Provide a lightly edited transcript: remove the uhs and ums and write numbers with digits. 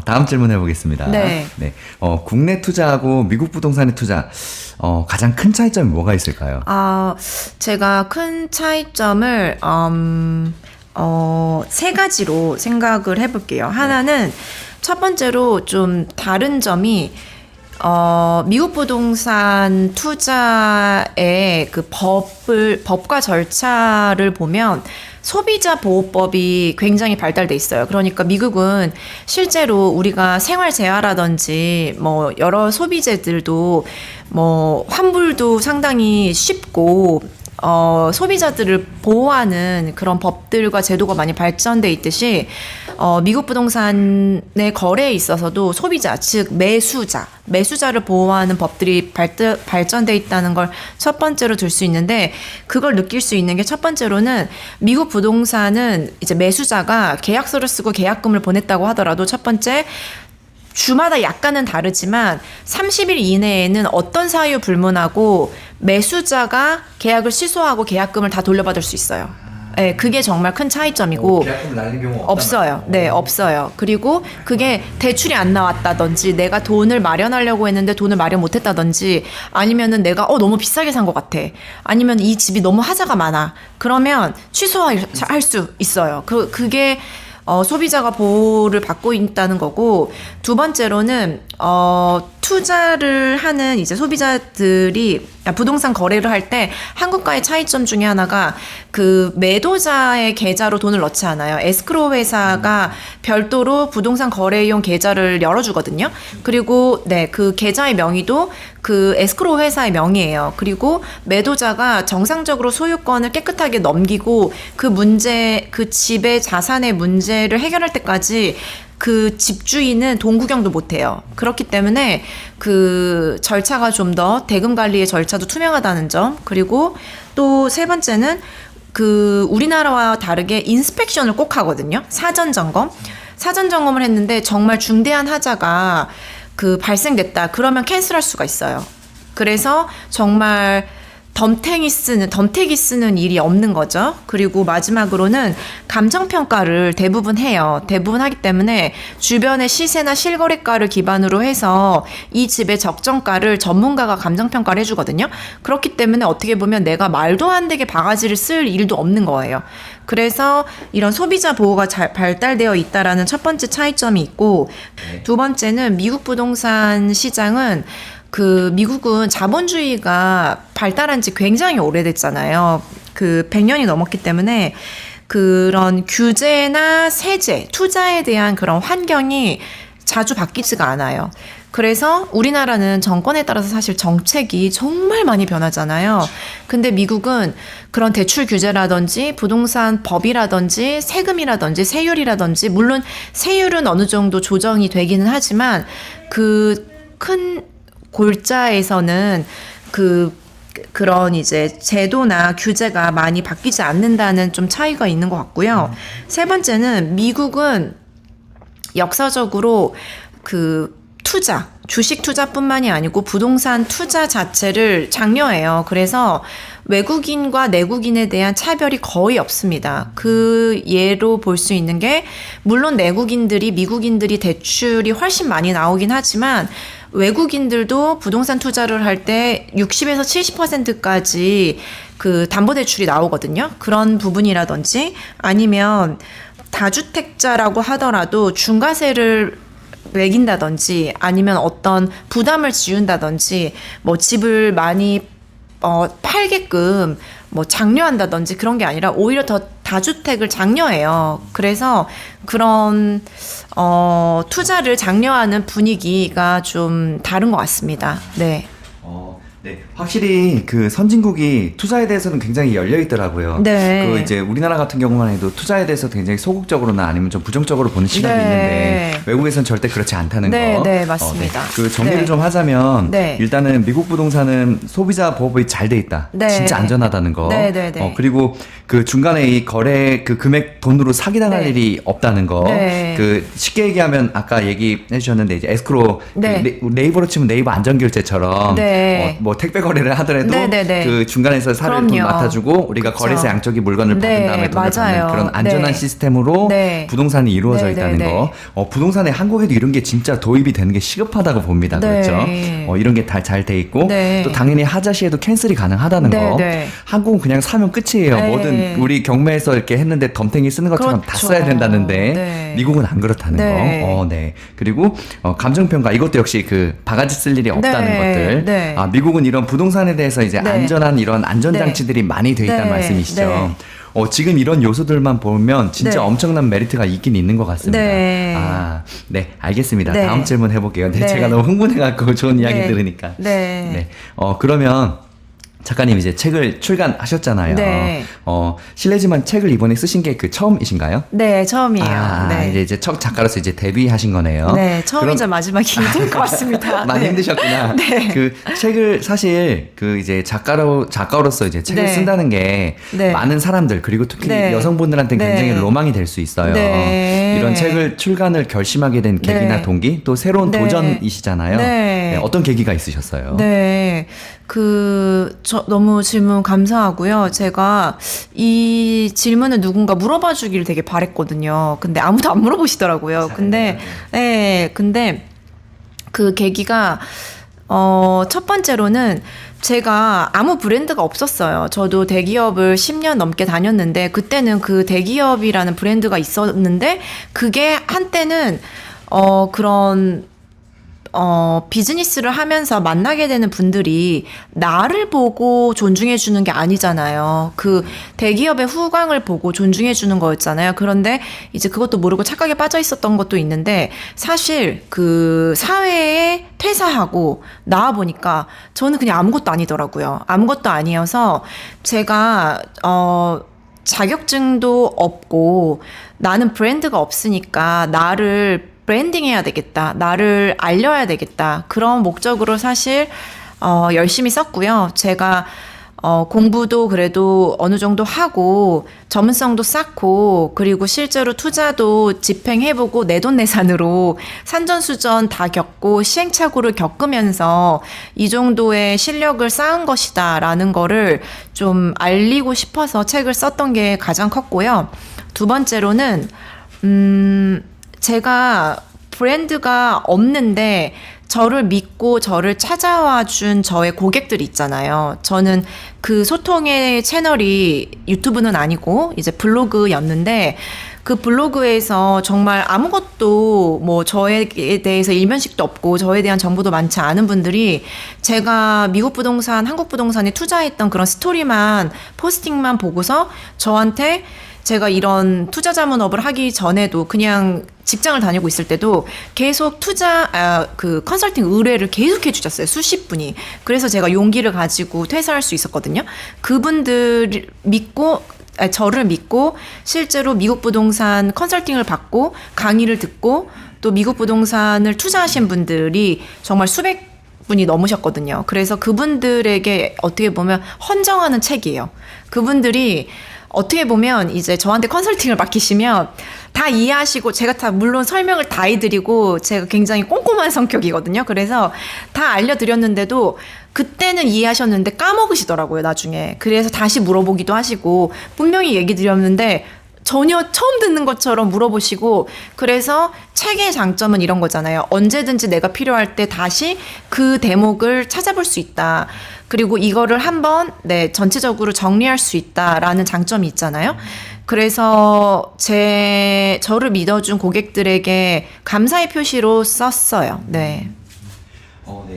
다음 질문 해보겠습니다. 네. 네. 국내 투자하고 미국 부동산의 투자, 가장 큰 차이점이 뭐가 있을까요? 제가 큰 차이점을, 세 가지로 생각을 해볼게요. 하나는 첫 번째로 좀 다른 점이, 미국 부동산 투자의 그 법과 절차를 보면 소비자 보호법이 굉장히 발달돼 있어요. 그러니까 미국은 실제로 우리가 생활 재화라든지 뭐 여러 소비재들도 뭐 환불도 상당히 쉽고 소비자들을 보호하는 그런 법들과 제도가 많이 발전돼 있듯이 미국 부동산의 거래에 있어서도 소비자, 즉 매수자를 보호하는 법들이 발전돼 있다는 걸 첫 번째로 들 수 있는데, 그걸 느낄 수 있는 게 첫 번째로는 미국 부동산은 이제 매수자가 계약서를 쓰고 계약금을 보냈다고 하더라도 첫 번째 주마다 약간은 다르지만 30일 이내에는 어떤 사유 불문하고 매수자가 계약을 취소하고 계약금을 다 돌려받을 수 있어요. 네, 그게 정말 큰 차이점이고. 계약금 날린 경우 없어요. 네, 없어요. 그리고 그게 대출이 안 나왔다든지 내가 돈을 마련하려고 했는데 돈을 마련 못했다든지 아니면은 내가 너무 비싸게 산 것 같아. 아니면 이 집이 너무 하자가 많아. 그러면 취소할 수 있어요. 그게 소비자가 보호를 받고 있다는 거고, 두 번째로는 투자를 하는 이제 소비자들이 부동산 거래를 할 때 한국과의 차이점 중에 하나가 그 매도자의 계좌로 돈을 넣지 않아요. 에스크로우 회사가 별도로 부동산 거래용 계좌를 열어주거든요. 그리고 네, 그 계좌의 명의도 그 에스크로우 회사의 명의예요. 그리고 매도자가 정상적으로 소유권을 깨끗하게 넘기고 그 집의 자산의 문제를 해결할 때까지 그 집주인은 돈 구경도 못해요. 그렇기 때문에 그 절차가 좀 더 대금 관리의 절차도 투명하다는 점, 그리고 또 세 번째는 그 우리나라와 다르게 인스펙션을 꼭 하거든요. 사전 점검을 했는데 정말 중대한 하자가 그 발생됐다. 그러면 캔슬할 수가 있어요. 그래서 정말 덤택이 쓰는 일이 없는 거죠. 그리고 마지막으로는 감정평가를 대부분 해요. 대부분 하기 때문에 주변의 시세나 실거래가를 기반으로 해서 이 집의 적정가를 전문가가 감정평가를 해주거든요. 그렇기 때문에 어떻게 보면 내가 말도 안 되게 바가지를 쓸 일도 없는 거예요. 그래서 이런 소비자 보호가 잘 발달되어 있다라는 첫 번째 차이점이 있고, 두 번째는 미국 부동산 시장은 그 미국은 자본주의가 발달한 지 굉장히 오래됐잖아요. 그 100년이 넘었기 때문에 그런 규제나 세제, 투자에 대한 그런 환경이 자주 바뀌지가 않아요. 그래서 우리나라는 정권에 따라서 사실 정책이 정말 많이 변하잖아요. 근데 미국은 그런 대출 규제라든지 부동산 법이라든지 세금이라든지 세율이라든지, 물론 세율은 어느 정도 조정이 되기는 하지만 그 큰 골자에서는 그런 이제 제도나 규제가 많이 바뀌지 않는다는 좀 차이가 있는 것 같고요. 세 번째는 미국은 역사적으로 그 주식 투자뿐만이 아니고 부동산 투자 자체를 장려해요. 그래서 외국인과 내국인에 대한 차별이 거의 없습니다. 그 예로 볼 수 있는 게, 물론 미국인들이 대출이 훨씬 많이 나오긴 하지만 외국인들도 부동산 투자를 할 때 60에서 70%까지 그 담보대출이 나오거든요. 그런 부분이라든지, 아니면 다주택자라고 하더라도 중과세를 매긴다든지 아니면 어떤 부담을 지운다든지 뭐 집을 많이 팔게끔 뭐 장려한다든지 그런 게 아니라 오히려 더 다주택을 장려해요. 그래서 그런 투자를 장려하는 분위기가 좀 다른 것 같습니다. 네. 네, 확실히 그 선진국이 투자에 대해서는 굉장히 열려 있더라고요. 네. 그 이제 우리나라 같은 경우만 해도 투자에 대해서 굉장히 소극적으로나 아니면 좀 부정적으로 보는 시각이 네. 있는데 외국에서는 절대 그렇지 않다는 네, 거. 네, 맞습니다. 그 정리를 네. 좀 하자면 네. 일단은 미국 부동산은 소비자 보호법이 잘 돼 있다. 네. 진짜 안전하다는 거. 네, 네, 네. 그리고 그 중간에 이 거래 그 금액 돈으로 사기당할 네. 일이 없다는 거. 네. 그 쉽게 얘기하면 아까 얘기해 주셨는데 이제 에스크로 네. 그 네이버로 치면 네이버 안전결제처럼 네. 뭐 택배 거래를 하더라도 네네네. 그 중간에서 사례를 돈 그럼요. 맡아주고 우리가 그쵸. 거래세 양쪽이 물건을 받은 네, 다음에 돈을 맞아요. 받는 그런 안전한 네. 시스템으로 네. 부동산이 이루어져 네, 있다는 네, 네. 거. 부동산에 한국에도 이런 게 진짜 도입이 되는 게 시급하다고 봅니다. 네. 그렇죠. 이런 게 다 잘 돼 있고 네. 또 당연히 하자시에도 캔슬이 가능하다는 네, 거. 네. 한국은 그냥 사면 끝이에요. 네. 뭐든 우리 경매에서 이렇게 했는데 덤탱이 쓰는 것처럼 다 그렇죠. 써야 된다는데 네. 미국은 안 그렇다는 네. 거. 네. 그리고 감정평가 이것도 역시 그 바가지 쓸 일이 없다는 네. 것들. 네. 미국은 이런 부동산에 대해서 이제 네. 안전한 이런 안전장치들이 많이 돼 있다는 네. 말씀이시죠. 네. 지금 이런 요소들만 보면 진짜 네. 엄청난 메리트가 있긴 있는 것 같습니다. 네. 네, 알겠습니다. 네. 다음 질문 해볼게요. 네, 네. 제가 너무 흥분해갖고 좋은 이야기 네. 들으니까. 네. 네. 그러면 작가님 이제 책을 출간하셨잖아요. 네. 실례지만 책을 이번에 쓰신 게 그 처음이신가요? 네, 처음이에요. 네. 이제 첫 작가로서 이제 데뷔하신 거네요. 네, 처음이자 마지막이 될 것 같습니다. 많이 네. 힘드셨구나. 네. 그 책을 사실 그 이제 작가로서 이제 책을 네. 쓴다는 게 네. 많은 사람들 그리고 특히 네. 여성분들한테 네. 굉장히 로망이 될 수 있어요. 네. 이런 책을 출간을 결심하게 된 계기나 네. 동기 또 새로운 네. 도전이시잖아요. 네. 어떤 계기가 있으셨어요? 네. 너무 질문 감사하고요. 제가 이 질문을 누군가 물어봐 주기를 되게 바랬거든요. 근데 아무도 안 물어보시더라고요. 근데 그 계기가, 첫 번째로는 제가 아무 브랜드가 없었어요. 저도 대기업을 10년 넘게 다녔는데, 그때는 그 대기업이라는 브랜드가 있었는데, 그게 한때는, 비즈니스를 하면서 만나게 되는 분들이 나를 보고 존중해 주는 게 아니잖아요. 그 대기업의 후광을 보고 존중해 주는 거였잖아요. 그런데 이제 그것도 모르고 착각에 빠져 있었던 것도 있는데, 사실 그 사회에 퇴사하고 나와 보니까 저는 그냥 아무것도 아니더라고요. 아무것도 아니어서 제가 자격증도 없고 나는 브랜드가 없으니까 나를 브랜딩해야 되겠다. 나를 알려야 되겠다. 그런 목적으로 사실 열심히 썼고요. 제가 공부도 그래도 어느 정도 하고 전문성도 쌓고 그리고 실제로 투자도 집행해보고 내돈내산으로 산전수전 다 겪고 시행착오를 겪으면서 이 정도의 실력을 쌓은 것이다라는 거를 좀 알리고 싶어서 책을 썼던 게 가장 컸고요. 두 번째로는 제가 브랜드가 없는데 저를 믿고 저를 찾아와 준 저의 고객들이 있잖아요. 저는 그 소통의 채널이 유튜브는 아니고 이제 블로그였는데 그 블로그에서 정말 아무것도 뭐 저에 대해서 일면식도 없고 저에 대한 정보도 많지 않은 분들이 제가 미국 부동산, 한국 부동산에 투자했던 그런 스토리만 포스팅만 보고서 저한테 제가 이런 투자 자문업을 하기 전에도 그냥 직장을 다니고 있을 때도 계속 그 컨설팅 의뢰를 계속 해주셨어요. 수십 분이. 그래서 제가 용기를 가지고 퇴사할 수 있었거든요. 그분들 저를 믿고 실제로 미국 부동산 컨설팅을 받고 강의를 듣고 또 미국 부동산을 투자하신 분들이 정말 수백 분이 넘으셨거든요. 그래서 그분들에게 어떻게 보면 헌정하는 책이에요. 그분들이 어떻게 보면 이제 저한테 컨설팅을 맡기시면 다 이해하시고 제가 다 물론 설명을 다 해드리고 제가 굉장히 꼼꼼한 성격이거든요. 그래서 다 알려드렸는데도 그때는 이해하셨는데 까먹으시더라고요, 나중에. 그래서 다시 물어보기도 하시고 분명히 얘기 드렸는데 전혀 처음 듣는 것처럼 물어보시고 그래서 책의 장점은 이런 거잖아요. 언제든지 내가 필요할 때 다시 그 대목을 찾아볼 수 있다. 그리고 이거를 한번 전체적으로 정리할 수 있다라는 장점이 있잖아요. 그래서 저를 믿어준 고객들에게 감사의 표시로 썼어요. 네. 네.